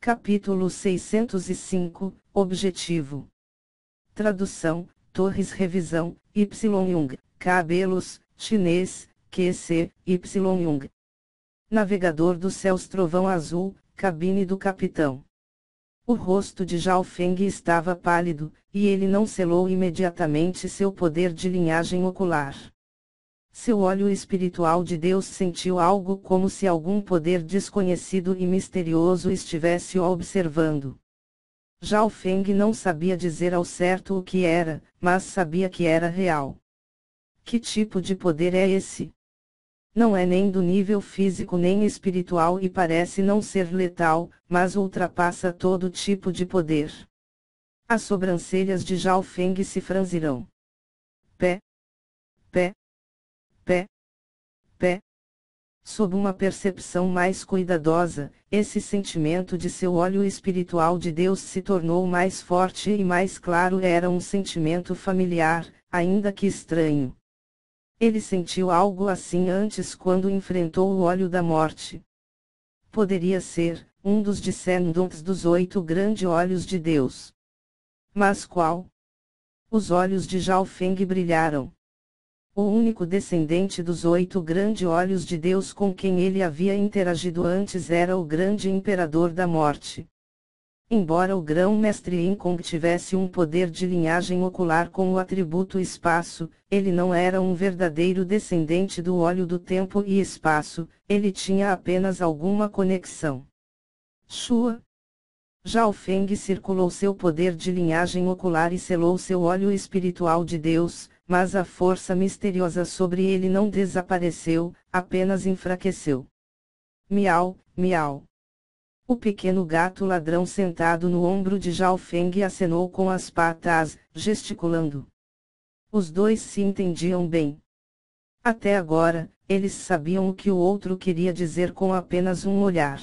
Capítulo 605, Objetivo. Tradução, Torres Revisão, Y. Jung, Cabelos, chinês, QC, Y. Jung. Navegador dos céus trovão azul, cabine do capitão. O rosto de Zhao Feng estava pálido, e ele não selou imediatamente seu poder de linhagem ocular. Seu olho espiritual de Deus sentiu algo como se algum poder desconhecido e misterioso estivesse o observando. Zhao Feng não sabia dizer ao certo o que era, mas sabia que era real. Que tipo de poder é esse? Não é nem do nível físico nem espiritual e parece não ser letal, mas ultrapassa todo tipo de poder. As sobrancelhas de Zhao Feng se franzirão. Pé. Pé. Pé. Pé. Sob uma percepção mais cuidadosa, esse sentimento de seu olho espiritual de Deus se tornou mais forte e mais claro. Era um sentimento familiar, ainda que estranho. Ele sentiu algo assim antes quando enfrentou o olho da morte. Poderia ser um dos descendentes dos 8 grandes olhos de Deus. Mas qual? Os olhos de Zhao Feng brilharam. O único descendente dos 8 grandes olhos de Deus com quem ele havia interagido antes era o grande imperador da morte. Embora o grão-mestre Yin Kong tivesse um poder de linhagem ocular com o atributo espaço, ele não era um verdadeiro descendente do olho do tempo e espaço, ele tinha apenas alguma conexão. Shua. Zhao Feng circulou seu poder de linhagem ocular e selou seu olho espiritual de Deus, mas a força misteriosa sobre ele não desapareceu, apenas enfraqueceu. Miau, miau. O pequeno gato ladrão sentado no ombro de Zhao Feng acenou com as patas, gesticulando. Os dois se entendiam bem. Até agora, eles sabiam o que o outro queria dizer com apenas um olhar.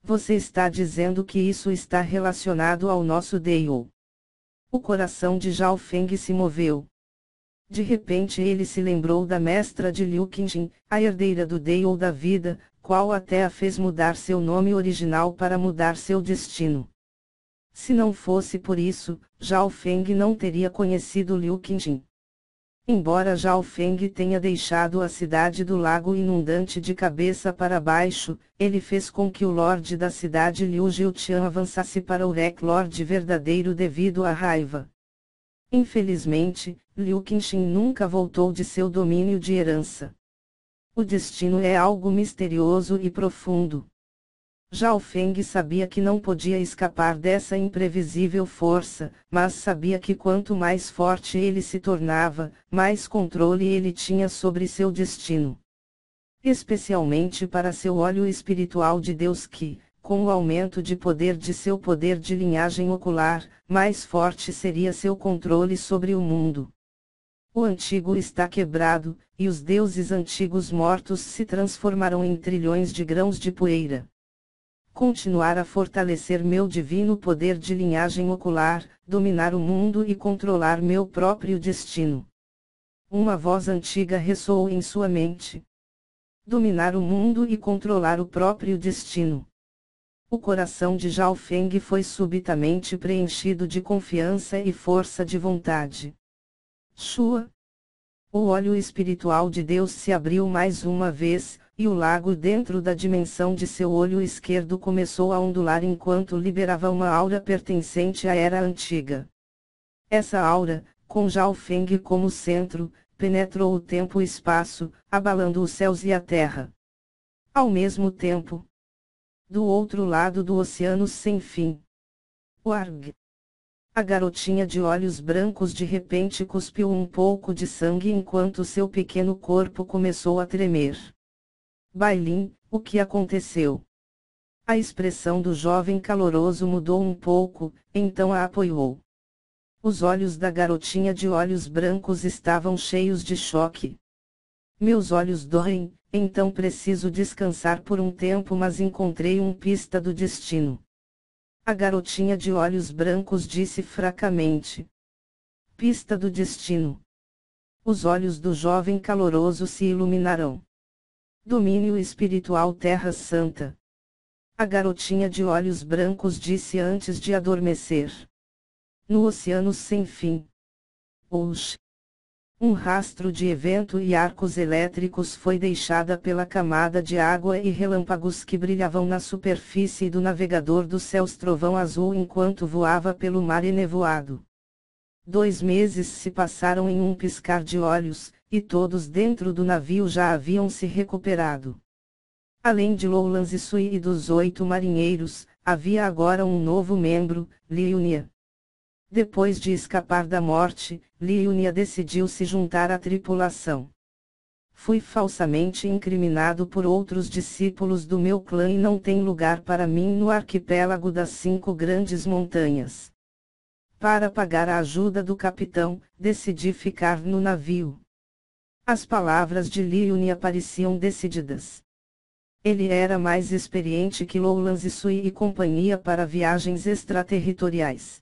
Você está dizendo que isso está relacionado ao nosso Deio? O coração de Zhao Feng se moveu. De repente ele se lembrou da mestra de Liu Qingjin, a herdeira do Deio da vida, qual até a fez mudar seu nome original para mudar seu destino. Se não fosse por isso, Zhao Feng não teria conhecido Liu Qingjin. Embora Zhao Feng tenha deixado a cidade do lago inundante de cabeça para baixo, ele fez com que o Lorde da cidade Liu Jiutian avançasse para o Rec Lord verdadeiro devido à raiva. Infelizmente, Liu Qingjin nunca voltou de seu domínio de herança. O destino é algo misterioso e profundo. Zhao Feng sabia que não podia escapar dessa imprevisível força, mas sabia que quanto mais forte ele se tornava, mais controle ele tinha sobre seu destino. Especialmente para seu olho espiritual de Deus que, com o aumento de poder de seu poder de linhagem ocular, mais forte seria seu controle sobre o mundo. O antigo está quebrado, e os deuses antigos mortos se transformarão em trilhões de grãos de poeira. Continuar a fortalecer meu divino poder de linhagem ocular, dominar o mundo e controlar meu próprio destino. Uma voz antiga ressoou em sua mente. Dominar o mundo e controlar o próprio destino. O coração de Zhao Feng foi subitamente preenchido de confiança e força de vontade. Shua. O olho espiritual de Deus se abriu mais uma vez, e o lago dentro da dimensão de seu olho esquerdo começou a ondular enquanto liberava uma aura pertencente à Era Antiga. Essa aura, com Zhao Feng como centro, penetrou o tempo e espaço, abalando os céus e a terra. Ao mesmo tempo, do outro lado do oceano sem fim. Warg. A garotinha de olhos brancos de repente cuspiu um pouco de sangue enquanto seu pequeno corpo começou a tremer. Bailin, o que aconteceu? A expressão do jovem caloroso mudou um pouco, então a apoiou. Os olhos da garotinha de olhos brancos estavam cheios de choque. Meus olhos doem, então preciso descansar por um tempo, mas encontrei pista do destino. A garotinha de olhos brancos disse fracamente. Pista do destino. Os olhos do jovem caloroso se iluminarão. Domínio espiritual Terra Santa. A garotinha de olhos brancos disse antes de adormecer. No oceano sem fim. Oxe! Um rastro de vento e arcos elétricos foi deixada pela camada de água e relâmpagos que brilhavam na superfície do navegador dos céus trovão azul enquanto voava pelo mar enevoado. 2 meses se passaram em um piscar de olhos, e todos dentro do navio já haviam se recuperado. Além de Lowlands e Sui e dos 8 marinheiros, havia agora um novo membro, Liunia. Depois de escapar da morte, Liunia decidiu se juntar à tripulação. Fui falsamente incriminado por outros discípulos do meu clã e não tem lugar para mim no arquipélago das 5 grandes montanhas. Para pagar a ajuda do capitão, decidi ficar no navio. As palavras de Liunia pareciam decididas. Ele era mais experiente que Lowlands e Sui e companhia para viagens extraterritoriais.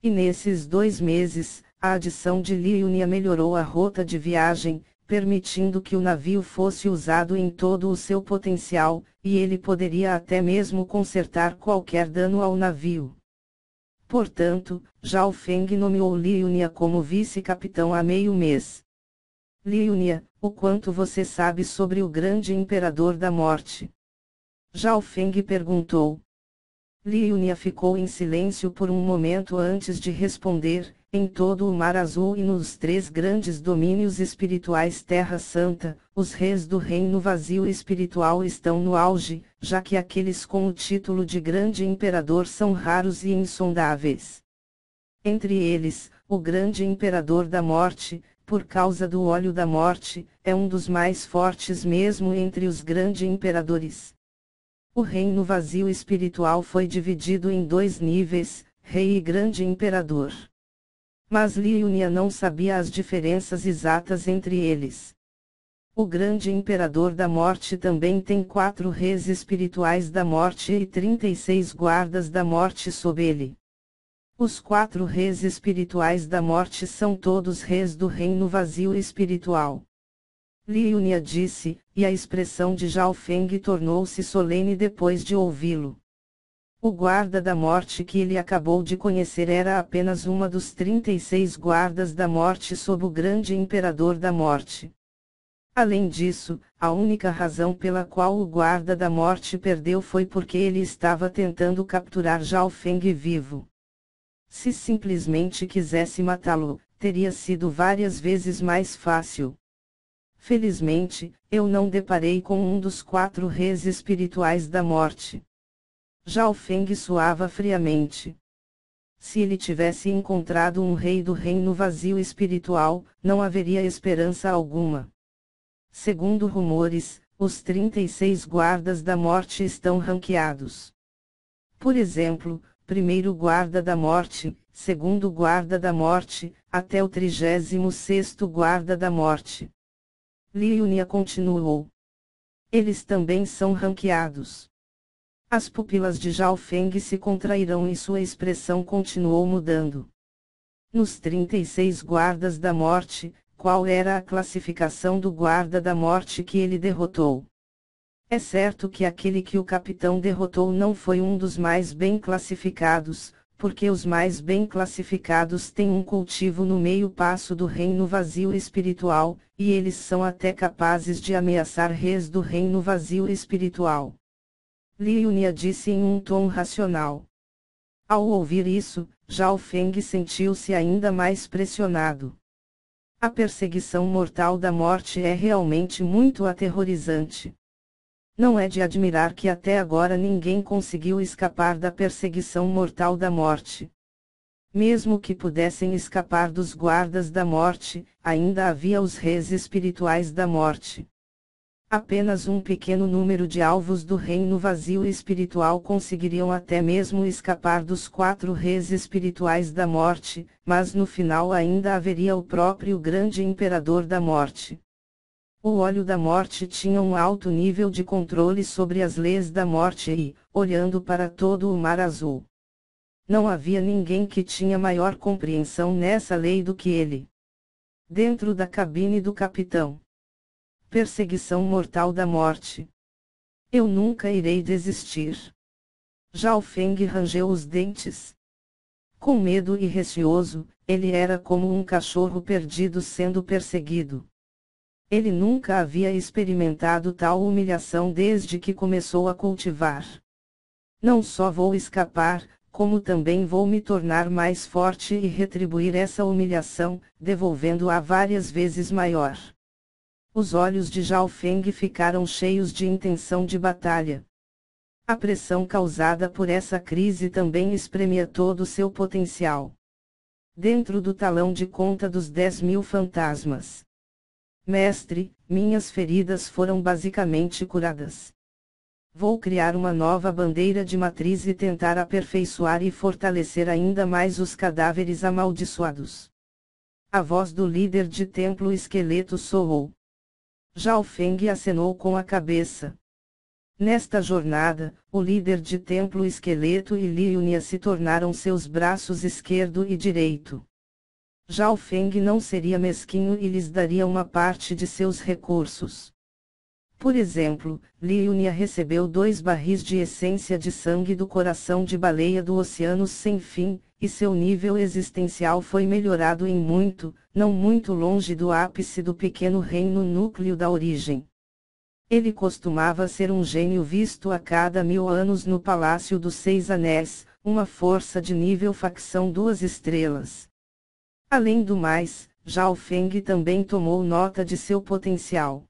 E nesses 2 meses, a adição de Liunia melhorou a rota de viagem, permitindo que o navio fosse usado em todo o seu potencial, e ele poderia até mesmo consertar qualquer dano ao navio. Portanto, Zhao Feng nomeou Liunia como vice-capitão há meio mês. Liunia, o quanto você sabe sobre o grande imperador da morte? Zhao Feng perguntou. Liunia ficou em silêncio por um momento antes de responder. Em todo o Mar Azul e nos 3 grandes domínios espirituais Terra Santa, os reis do reino vazio espiritual estão no auge, já que aqueles com o título de grande imperador são raros e insondáveis. Entre eles, o grande imperador da morte, por causa do óleo da morte, é um dos mais fortes mesmo entre os grandes imperadores. O reino vazio espiritual foi dividido em 2 níveis, rei e grande imperador. Mas Liunia não sabia as diferenças exatas entre eles. O grande imperador da morte também tem 4 reis espirituais da morte e 36 guardas da morte sob ele. Os 4 reis espirituais da morte são todos reis do reino vazio espiritual. Liunia disse, e a expressão de Zhao Feng tornou-se solene depois de ouvi-lo. O guarda da morte que ele acabou de conhecer era apenas uma dos 36 guardas da morte sob o grande imperador da morte. Além disso, a única razão pela qual o guarda da morte perdeu foi porque ele estava tentando capturar Zhao Feng vivo. Se simplesmente quisesse matá-lo, teria sido várias vezes mais fácil. Felizmente, eu não deparei com um dos 4 reis espirituais da morte. Zhao Feng suava friamente. Se ele tivesse encontrado um rei do reino vazio espiritual, não haveria esperança alguma. Segundo rumores, os 36 guardas da morte estão ranqueados. Por exemplo, primeiro guarda da morte, segundo guarda da morte, até o 36º guarda da morte. Liunia continuou. Eles também são ranqueados. As pupilas de Zhao Feng se contraíram e sua expressão continuou mudando. Nos 36 guardas da morte, qual era a classificação do guarda da morte que ele derrotou? É certo que aquele que o capitão derrotou não foi um dos mais bem classificados, porque os mais bem classificados têm um cultivo no meio passo do reino vazio espiritual, e eles são até capazes de ameaçar reis do reino vazio espiritual. Liunia disse em um tom racional. Ao ouvir isso, Zhao Feng sentiu-se ainda mais pressionado. A perseguição mortal da morte é realmente muito aterrorizante. Não é de admirar que até agora ninguém conseguiu escapar da perseguição mortal da morte. Mesmo que pudessem escapar dos guardas da morte, ainda havia os reis espirituais da morte. Apenas um pequeno número de alvos do reino vazio espiritual conseguiriam até mesmo escapar dos 4 reis espirituais da morte, mas no final ainda haveria o próprio grande imperador da morte. O óleo da morte tinha um alto nível de controle sobre as leis da morte e, olhando para todo o Mar Azul, não havia ninguém que tinha maior compreensão nessa lei do que ele. Dentro da cabine do capitão. Perseguição mortal da morte. Eu nunca irei desistir. Zhao Feng rangeu os dentes. Com medo e receoso, ele era como um cachorro perdido sendo perseguido. Ele nunca havia experimentado tal humilhação desde que começou a cultivar. Não só vou escapar, como também vou me tornar mais forte e retribuir essa humilhação, devolvendo-a várias vezes maior. Os olhos de Zhao Feng ficaram cheios de intenção de batalha. A pressão causada por essa crise também espremia todo o seu potencial. Dentro do talão de conta dos 10.000 fantasmas. Mestre, minhas feridas foram basicamente curadas. Vou criar uma nova bandeira de matriz e tentar aperfeiçoar e fortalecer ainda mais os cadáveres amaldiçoados. A voz do líder de templo esqueleto soou. Zhao Feng acenou com a cabeça. Nesta jornada, o líder de templo esqueleto e Li Yunia se tornaram seus braços esquerdo e direito. Zhao Feng não seria mesquinho e lhes daria uma parte de seus recursos. Por exemplo, Li Yunia recebeu 2 barris de essência de sangue do coração de baleia do Oceano Sem Fim, e seu nível existencial foi melhorado em muito, não muito longe do ápice do pequeno reino núcleo da origem. Ele costumava ser um gênio visto a cada 1000 anos no Palácio dos 6 Anéis, uma força de nível facção 2 estrelas. Além do mais, Zhao Feng também tomou nota de seu potencial.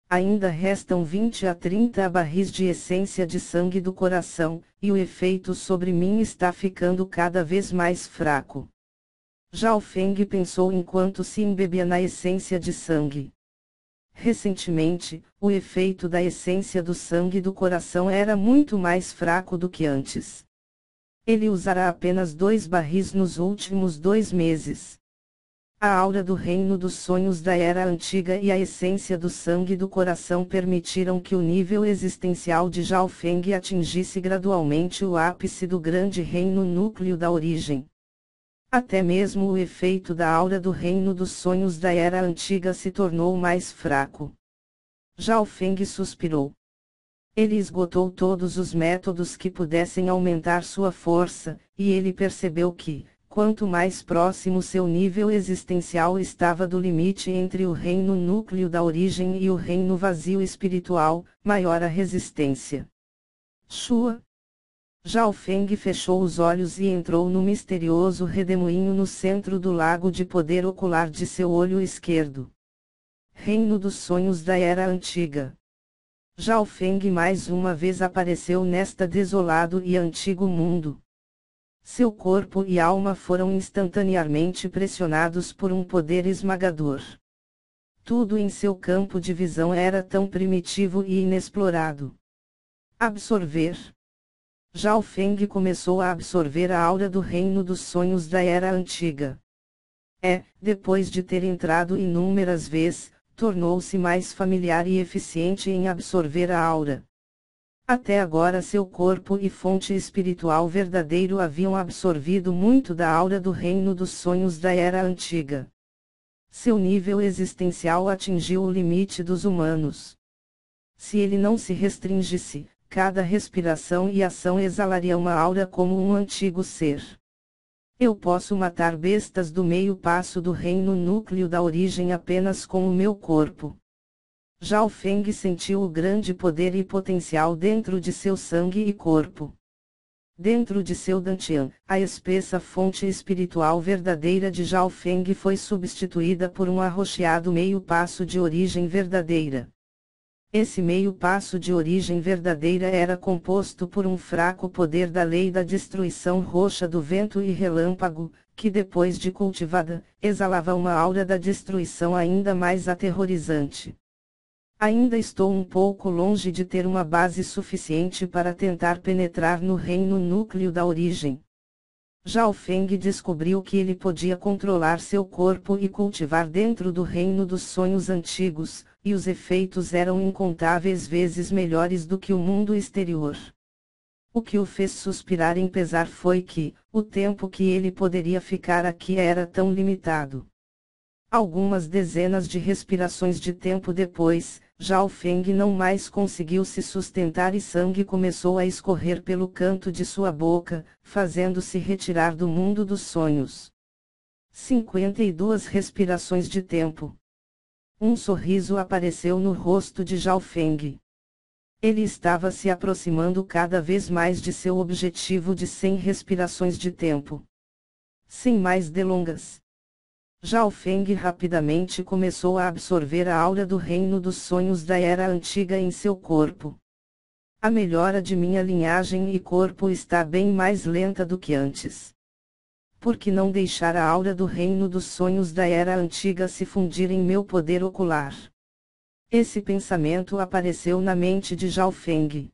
Ainda restam 20 a 30 barris de essência de sangue do coração, e o efeito sobre mim está ficando cada vez mais fraco. Zhao Feng pensou enquanto se embebia na essência de sangue. Recentemente, o efeito da essência do sangue do coração era muito mais fraco do que antes. Ele usará apenas 2 barris nos últimos 2 meses. A aura do reino dos sonhos da Era Antiga e a essência do sangue do coração permitiram que o nível existencial de Zhao Feng atingisse gradualmente o ápice do grande reino núcleo da origem. Até mesmo o efeito da aura do reino dos sonhos da Era Antiga se tornou mais fraco. Zhao Feng suspirou. Ele esgotou todos os métodos que pudessem aumentar sua força, e ele percebeu que, quanto mais próximo seu nível existencial estava do limite entre o reino núcleo da origem e o reino vazio espiritual, maior a resistência. Shua. Zhao Feng fechou os olhos e entrou no misterioso redemoinho no centro do lago de poder ocular de seu olho esquerdo. Reino dos sonhos da Era Antiga. Zhao Feng mais uma vez apareceu nesta desolado e antigo mundo. Seu corpo e alma foram instantaneamente pressionados por um poder esmagador. Tudo em seu campo de visão era tão primitivo e inexplorado. Absorver. Zhao Feng começou a absorver a aura do reino dos sonhos da Era Antiga. Depois de ter entrado inúmeras vezes, tornou-se mais familiar e eficiente em absorver a aura. Até agora seu corpo e fonte espiritual verdadeiro haviam absorvido muito da aura do reino dos sonhos da Era Antiga. Seu nível existencial atingiu o limite dos humanos. Se ele não se restringisse, cada respiração e ação exalaria uma aura como um antigo ser. Eu posso matar bestas do meio passo do reino núcleo da origem apenas com o meu corpo. Zhao Feng sentiu o grande poder e potencial dentro de seu sangue e corpo. Dentro de seu Dantian, a espessa fonte espiritual verdadeira de Zhao Feng foi substituída por um arroxeado meio passo de origem verdadeira. Esse meio passo de origem verdadeira era composto por um fraco poder da lei da destruição roxa do vento e relâmpago, que depois de cultivada, exalava uma aura da destruição ainda mais aterrorizante. Ainda estou um pouco longe de ter uma base suficiente para tentar penetrar no reino núcleo da origem. Zhao Feng descobriu que ele podia controlar seu corpo e cultivar dentro do reino dos sonhos antigos, e os efeitos eram incontáveis vezes melhores do que o mundo exterior. O que o fez suspirar em pesar foi que, o tempo que ele poderia ficar aqui era tão limitado. Algumas dezenas de respirações de tempo depois, Zhao Feng não mais conseguiu se sustentar e sangue começou a escorrer pelo canto de sua boca, fazendo-se retirar do mundo dos sonhos. 52 respirações de tempo. Um sorriso apareceu no rosto de Zhao Feng. Ele estava se aproximando cada vez mais de seu objetivo de 100 respirações de tempo. Sem mais delongas, Zhao Feng rapidamente começou a absorver a aura do reino dos sonhos da Era Antiga em seu corpo. A melhora de minha linhagem e corpo está bem mais lenta do que antes. Por que não deixar a aura do reino dos sonhos da Era Antiga se fundir em meu poder ocular? Esse pensamento apareceu na mente de Zhao Feng.